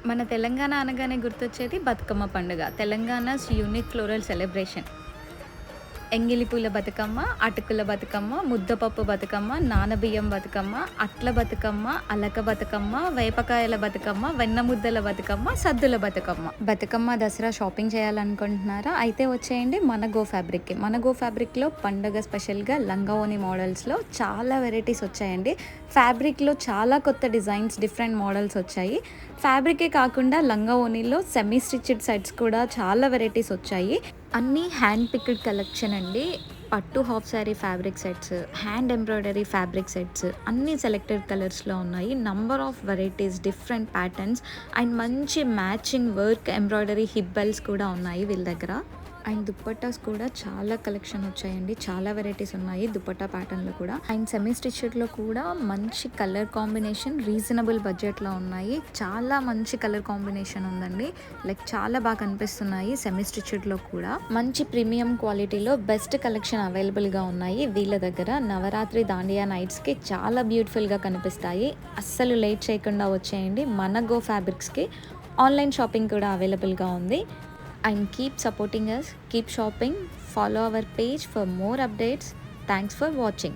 మన తెలంగాణ అనగానే గుర్తొచ్చేది బతుకమ్మ పండుగ. Telangana's unique floral celebration. ఎంగిలి పూల బతుకమ్మ, అటుకుల బతుకమ్మ, ముద్దపప్పు బతుకమ్మ, నానబియ్యం బతుకమ్మ, అట్ల బతుకమ్మ, అలక బతుకమ్మ, వేపకాయల బతుకమ్మ, వెన్న ముద్దల బతుకమ్మ, సద్దుల బతుకమ్మ. బతుకమ్మ, దసరా షాపింగ్ చేయాలనుకుంటున్నారా? అయితే వచ్చేయండి మన గో ఫ్యాబ్రిక్‌కి. మన గో ఫ్యాబ్రిక్‌లో పండగ స్పెషల్‌గా లంగా ఓణి మోడల్స్‌లో చాలా వెరైటీస్ వచ్చాయండి. ఫ్యాబ్రిక్‌లో చాలా కొత్త డిజైన్స్, డిఫరెంట్ మోడల్స్ వచ్చాయి. ఫ్యాబ్రికే కాకుండా లంగా ఓణిలో సెమీ స్టిచ్డ్ సెట్స్ కూడా చాలా వెరైటీస్ వచ్చాయి. అన్నీ హ్యాండ్ పిక్డ్ కలెక్షన్ అండి. పట్టు half sari fabric sets, hand embroidery fabric sets అన్నీ సెలెక్టెడ్ కలర్స్‌లో ఉన్నాయి. Number of varieties, different patterns and మంచి matching work embroidery hip belts కూడా ఉన్నాయి వీళ్ళ దగ్గర. అండ్ దుప్పట్టాస్ కూడా చాలా కలెక్షన్ వచ్చాయండి. చాలా వెరైటీస్ ఉన్నాయి దుపట్టా ప్యాటర్న్‌లో కూడా. అండ్ సెమీ స్టిచ్డ్‌లో కూడా మంచి కలర్ కాంబినేషన్ రీజనబుల్ బడ్జెట్‌లో ఉన్నాయి. చాలా మంచి కలర్ కాంబినేషన్ ఉందండి. లైక్ చాలా బాగా కనిపిస్తున్నాయి సెమీ స్టిచ్డ్‌లో కూడా. మంచి ప్రీమియం క్వాలిటీలో బెస్ట్ కలెక్షన్ అవైలబుల్‌గా ఉన్నాయి వీళ్ళ దగ్గర. నవరాత్రి దాండియా నైట్స్‌కి చాలా బ్యూటిఫుల్‌గా కనిపిస్తాయి. అస్సలు లేట్ చేయకుండా వచ్చేయండి మన గో ఫ్యాబ్రిక్స్‌కి. ఆన్లైన్ షాపింగ్ కూడా అవైలబుల్‌గా ఉంది. And keep supporting us, keep shopping, follow our page for more updates. Thanks for watching.